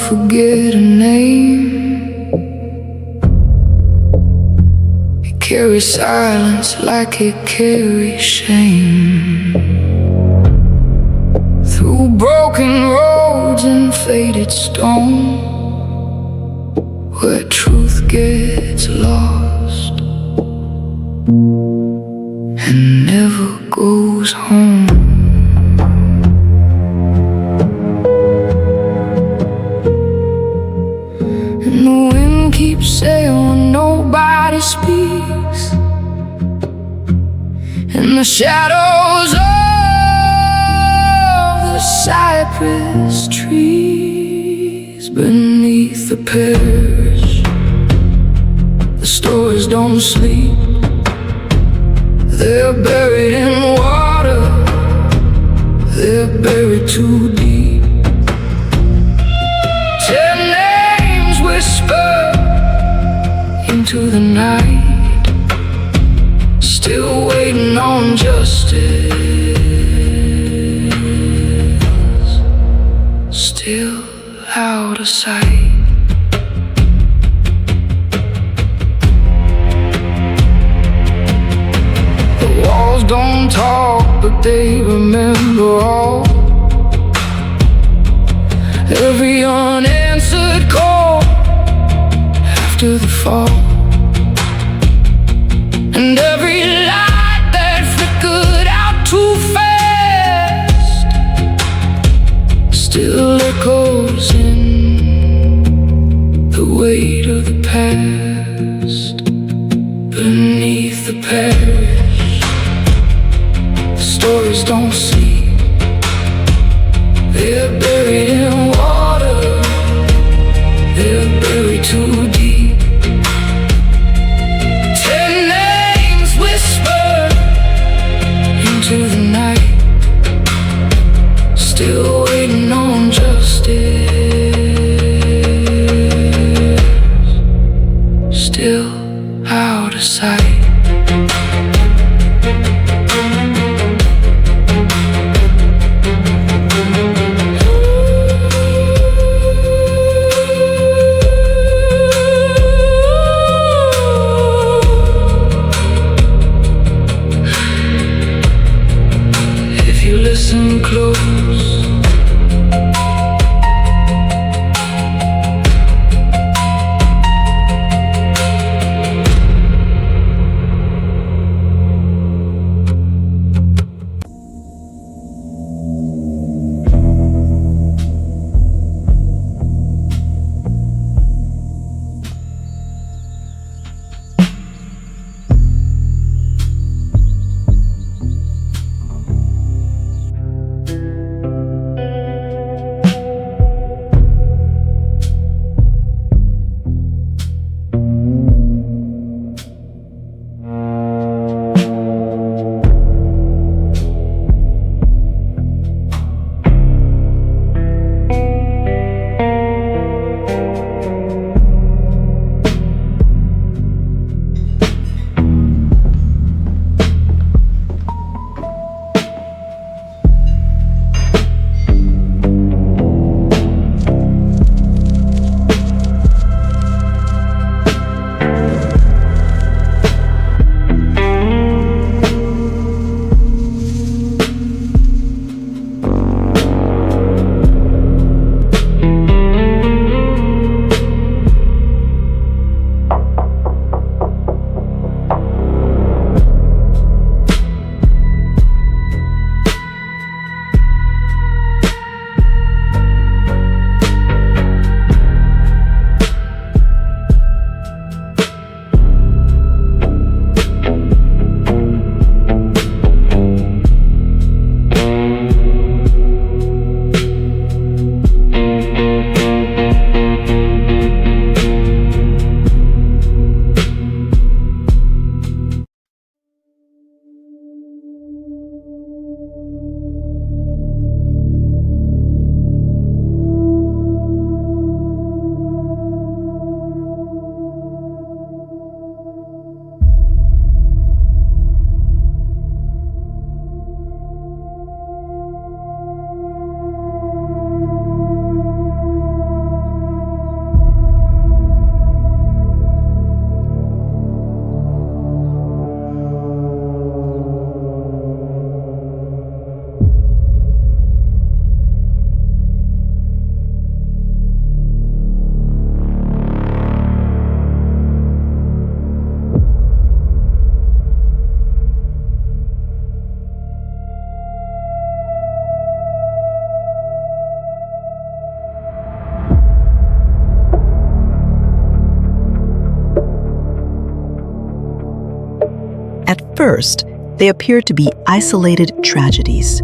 forget a name. It carries silence like it carries shame. Through broken roads and faded stone, where truth gets lost and never goes home. And the wind keeps saying when nobody speaks, and the shadows of the cypress trees beneath the parish, the stories don't sleep. They're buried in water, they're buried too deep. 10 names whisper into the night, still waiting on justice, still out of sight. Don't talk, but they remember all. Every unanswered call after the fall, and every light that flickered out too fast still echoes in the weight of the past. Beneath the parish, stories don't sleep. They're buried in water, they're buried too deep. 10 names whisper into the night, still waiting on justice, still out of sight. first, they appeared to be isolated tragedies.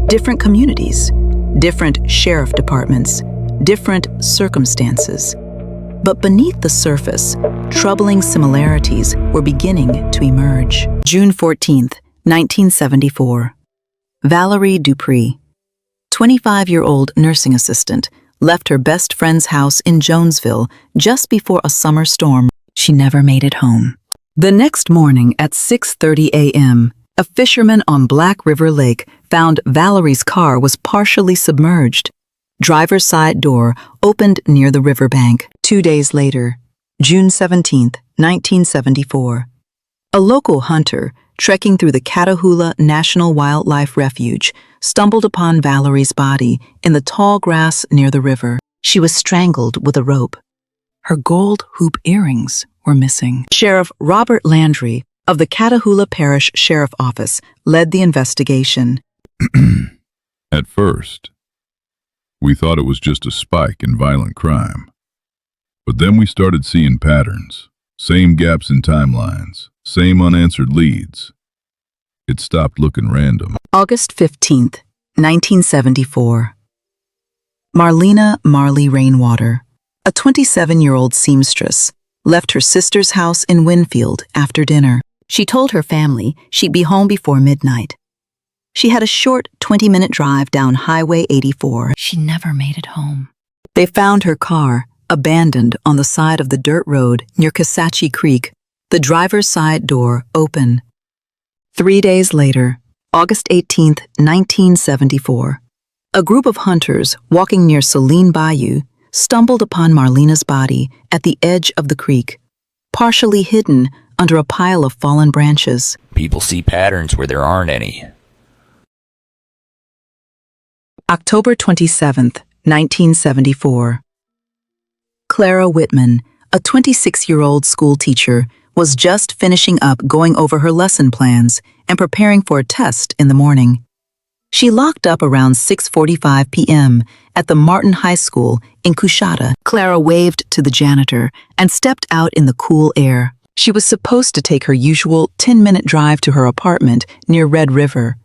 Different communities, different sheriff departments, different circumstances. But beneath the surface, troubling similarities were beginning to emerge. June 14th, 1974. Valerie Dupree, 25-year-old nursing assistant, left her best friend's house in Jonesville just before a summer storm. She never made it home. The next morning at 6:30 a.m., a fisherman on Black River Lake found Valerie's car was partially submerged. Driver's side door opened near the riverbank. 2 days later, June 17, 1974, a local hunter trekking through the Catahoula National Wildlife Refuge stumbled upon Valerie's body in the tall grass near the river. She was strangled with a rope. Her gold hoop earrings were missing. Sheriff Robert Landry of the Catahoula Parish Sheriff Office led the investigation. At first, we thought it was just a spike in violent crime. But then we started seeing patterns, same gaps in timelines, same unanswered leads. It stopped looking random. August 15th, 1974. Marlena Marley Rainwater, a 27-year-old seamstress, left her sister's house in Winfield after dinner. She told her family she'd be home before midnight. She had a short 20-minute drive down Highway 84. She never made it home. They found her car abandoned on the side of the dirt road near Kisatchie Creek, the driver's side door open. 3 days later, August 18th, 1974, a group of hunters walking near Saline Bayou stumbled upon Marlena's body at the edge of the creek, partially hidden under a pile of fallen branches. People see patterns where there aren't any. October 27th, 1974. Clara Whitman, a 26-year-old school teacher, was just finishing up going over her lesson plans and preparing for a test in the morning. She locked up around 6:45 p.m. at the Martin High School in Coushatta. Clara waved to the janitor and stepped out in the cool air. She was supposed to take her usual 10-minute drive to her apartment near Red River.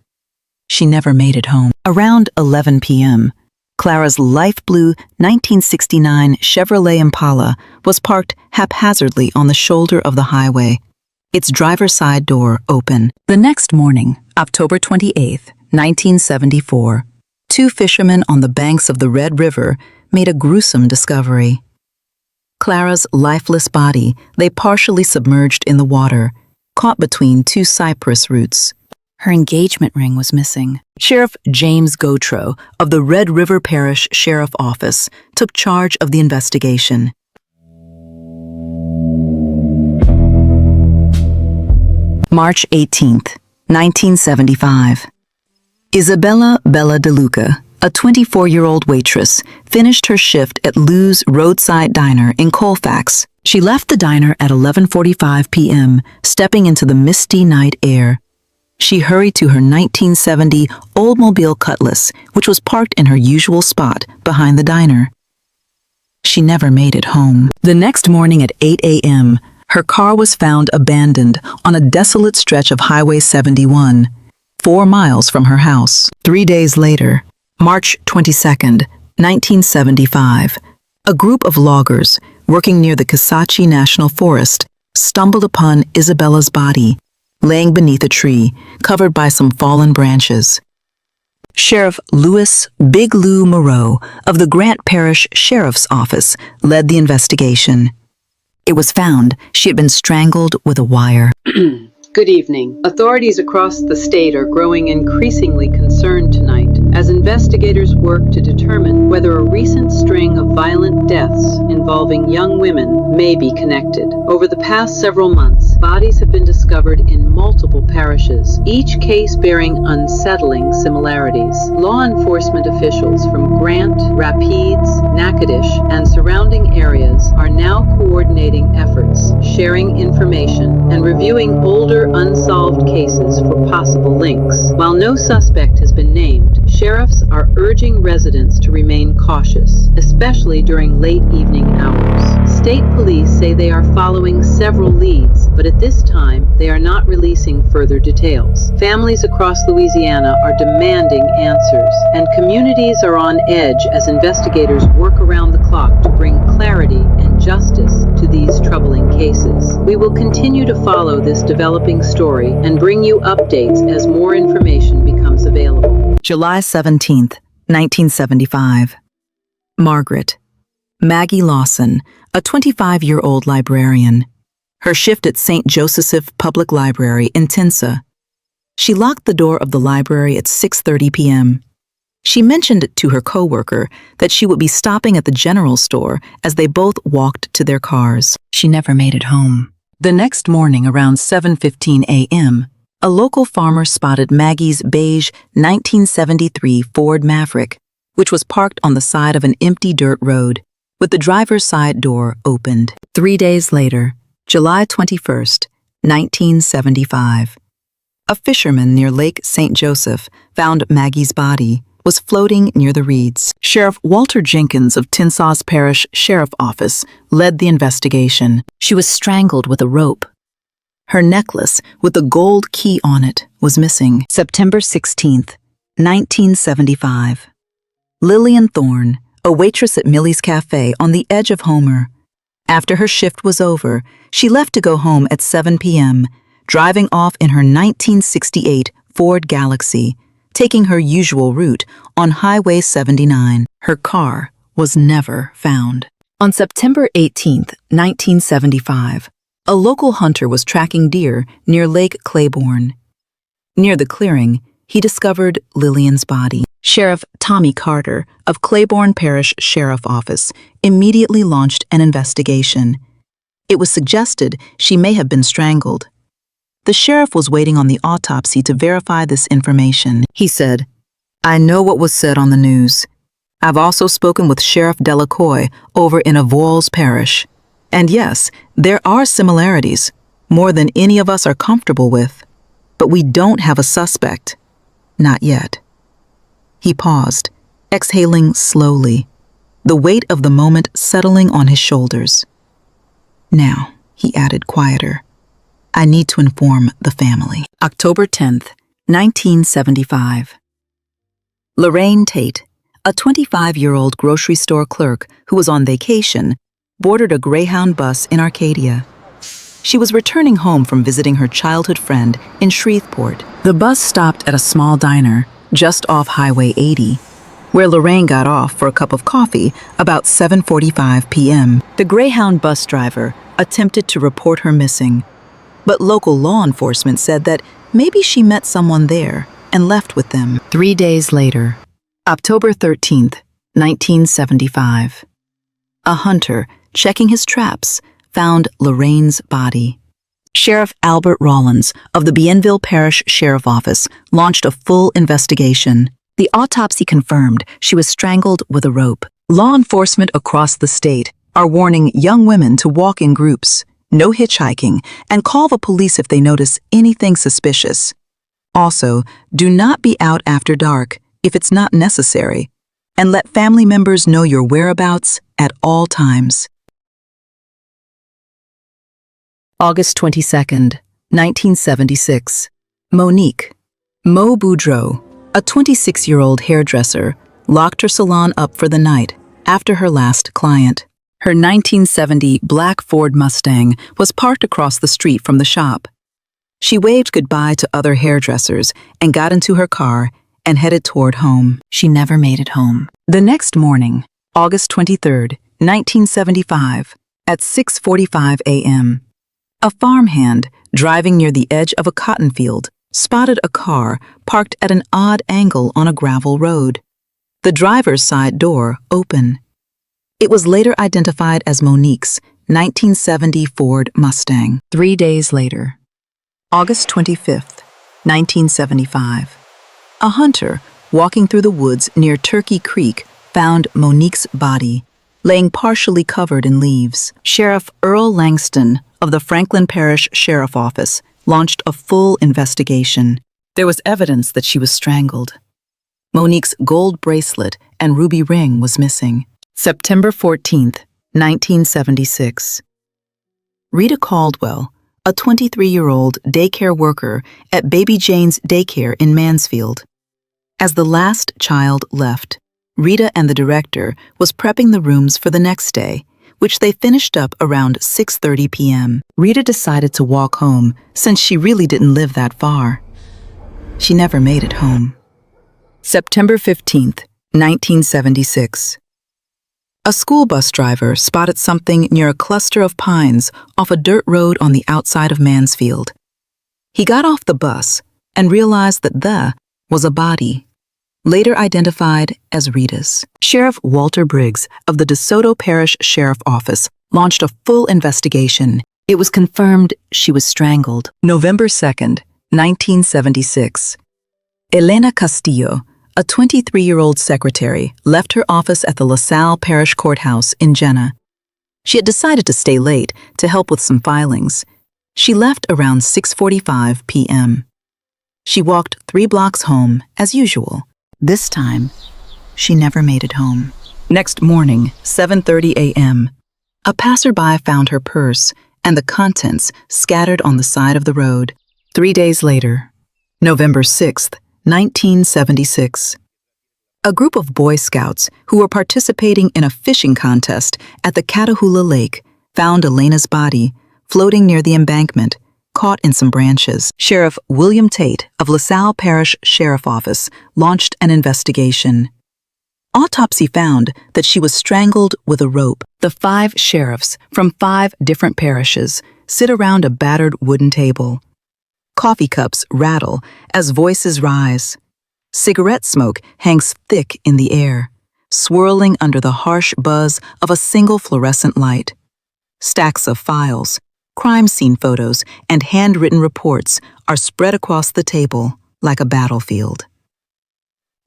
She never made it home. Around 11 p.m., Clara's light blue 1969 Chevrolet Impala was parked haphazardly on the shoulder of the highway, its driver's side door open. The next morning, October 28th, 1974, two fishermen on the banks of the Red River made a gruesome discovery. Clara's lifeless body lay partially submerged in the water, caught between two cypress roots. Her engagement ring was missing. Sheriff James Gautreaux of the Red River Parish Sheriff Office took charge of the investigation. March 18th, 1975. Isabella Bella DeLuca, a 24-year-old waitress, finished her shift at Lou's Roadside Diner in Colfax. She left the diner at 11:45 p.m., stepping into the misty night air. She hurried to her 1970 Oldsmobile Cutlass, which was parked in her usual spot behind the diner. She never made it home. The next morning at 8 a.m., her car was found abandoned on a desolate stretch of Highway 71, 4 miles from her house. 3 days later, March 22nd, 1975, a group of loggers working near the Kisatchie National Forest stumbled upon Isabella's body, laying beneath a tree, covered by some fallen branches. Sheriff Louis Big Lou Moreau of the Grant Parish Sheriff's Office led the investigation. It was found she had been strangled with a wire. Good evening. Authorities across the state are growing increasingly concerned tonight as investigators work to determine whether a recent string of violent deaths involving young women may be connected. Over the past several months, bodies have been discovered in multiple parishes, each case bearing unsettling similarities. Law enforcement officials from Grant, Rapides, Natchitoches, and surrounding areas are now coordinating efforts, sharing information, and reviewing older unsolved cases for possible links. While no suspect has been named, sheriffs are urging residents to remain cautious, especially during late evening hours. State police say they are following several leads, but at this time, they are not releasing further details. Families across Louisiana are demanding answers, and communities are on edge as investigators work around the clock to bring clarity and justice to these troubling cases. We will continue to follow this developing story and bring you updates as more information becomes available. July 17th, 1975. Margaret. Maggie Lawson, a 25-year-old librarian. Her shift at St. Joseph's Public Library in Tinsa. She locked the door of the library at 6:30 p.m. She mentioned to her coworker that she would be stopping at the general store as they both walked to their cars. She never made it home. The next morning around 7:15 a.m., a local farmer spotted Maggie's beige 1973 Ford Maverick, which was parked on the side of an empty dirt road, with the driver's side door opened. 3 days later, July 21st, 1975, a fisherman near Lake St. Joseph found Maggie's body was floating near the reeds. Sheriff Walter Jenkins of Tinsa's Parish Sheriff Office led the investigation. She was strangled with a rope. Her necklace with the gold key on it was missing. September 16th, 1975. Lillian Thorne, a waitress at Millie's Cafe on the edge of Homer. After her shift was over, she left to go home at 7 p.m., driving off in her 1968 Ford Galaxy, taking her usual route on Highway 79. Her car was never found. On September 18th, 1975, a local hunter was tracking deer near Lake Claiborne. Near the clearing, he discovered Lillian's body. Sheriff Tommy Carter of Claiborne Parish Sheriff Office immediately launched an investigation. It was suggested she may have been strangled. The sheriff was waiting on the autopsy to verify this information. He said, "I know what was said on the news. I've also spoken with Sheriff Delacroix over in Avoyelles Parish. And yes, there are similarities, more than any of us are comfortable with. But we don't have a suspect. Not yet." He paused, exhaling slowly, the weight of the moment settling on his shoulders. "Now," he added quieter, "I need to inform the family." October 10th, 1975. Lorraine Tate, a 25-year-old grocery store clerk who was on vacation, boarded a Greyhound bus in Arcadia. She was returning home from visiting her childhood friend in Shreveport. The bus stopped at a small diner just off Highway 80, where Lorraine got off for a cup of coffee about 7:45 p.m. The Greyhound bus driver attempted to report her missing, but local law enforcement said that maybe she met someone there and left with them. 3 days later, October 13th, 1975, a hunter checking his traps found Lorraine's body. Sheriff Albert Rollins of the Bienville Parish Sheriff Office launched a full investigation. The autopsy confirmed she was strangled with a rope. Law enforcement across the state are warning young women to walk in groups, no hitchhiking, and call the police if they notice anything suspicious. Also, do not be out after dark if it's not necessary, and let family members know your whereabouts at all times. August 22nd, 1976. Monique. Mo Boudreau, a 26-year-old hairdresser, locked her salon up for the night after her last client. Her 1970 black Ford Mustang was parked across the street from the shop. She waved goodbye to other hairdressers and got into her car and headed toward home. She never made it home. The next morning, August 23rd, 1975, at 6:45 a.m., a farmhand driving near the edge of a cotton field spotted a car parked at an odd angle on a gravel road. The driver's side door open. It was later identified as Monique's 1970 Ford Mustang. 3 days later, August 25th, 1975, a hunter walking through the woods near Turkey Creek found Monique's body, laying partially covered in leaves. Sheriff Earl Langston of the Franklin Parish Sheriff Office launched a full investigation. There was evidence that she was strangled. Monique's gold bracelet and ruby ring was missing. September 14th, 1976. Rita Caldwell, a 23-year-old daycare worker at Baby Jane's Daycare in Mansfield. As the last child left, Rita and the director was prepping the rooms for the next day, which they finished up around 6:30 p.m. Rita decided to walk home since she really didn't live that far. She never made it home. September 15th, 1976. A school bus driver spotted something near a cluster of pines off a dirt road on the outside of Mansfield. He got off the bus and realized that there was a body, later identified as Rita's. Sheriff Walter Briggs of the DeSoto Parish Sheriff Office launched a full investigation. It was confirmed she was strangled. November 2nd, 1976. Elena Castillo, a 23-year-old secretary, left her office at the LaSalle Parish Courthouse in Jena. She had decided to stay late to help with some filings. She left around 6:45 p.m. She walked 3 blocks home as usual. This time, she never made it home. Next morning, 7:30 a.m., a passerby found her purse and the contents scattered on the side of the road. 3 days later, November 6th, 1976. A group of Boy Scouts who were participating in a fishing contest at the Catahoula Lake found Elena's body floating near the embankment, caught in some branches. Sheriff William Tate of LaSalle Parish Sheriff Office launched an investigation. Autopsy found that she was strangled with a rope. The 5 sheriffs from 5 different parishes sit around a battered wooden table. Coffee cups rattle as voices rise. Cigarette smoke hangs thick in the air, swirling under the harsh buzz of a single fluorescent light. Stacks of files, crime scene photos, and handwritten reports are spread across the table like a battlefield.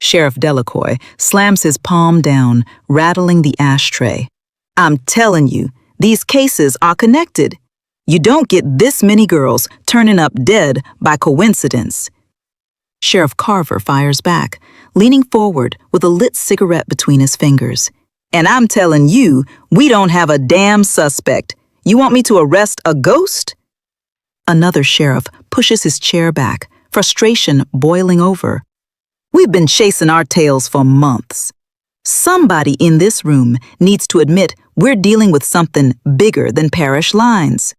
Sheriff Delacroix slams his palm down, rattling the ashtray. "I'm telling you, these cases are connected. You don't get this many girls turning up dead by coincidence." Sheriff Carver fires back, leaning forward with a lit cigarette between his fingers. "And I'm telling you, we don't have a damn suspect. You want me to arrest a ghost?" Another sheriff pushes his chair back, frustration boiling over. "We've been chasing our tails for months. Somebody in this room needs to admit we're dealing with something bigger than parish lines."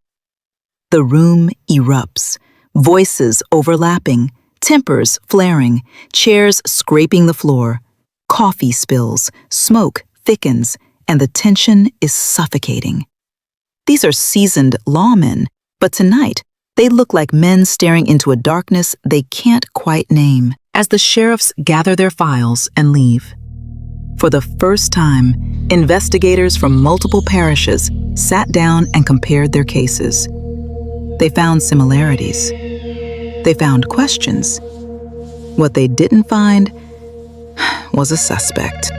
The room erupts, voices overlapping, tempers flaring, chairs scraping the floor. Coffee spills, smoke thickens, and the tension is suffocating. These are seasoned lawmen, but tonight they look like men staring into a darkness they can't quite name. As the sheriffs gather their files and leave, for the first time, investigators from multiple parishes sat down and compared their cases. They found similarities. They found questions. What they didn't find was a suspect.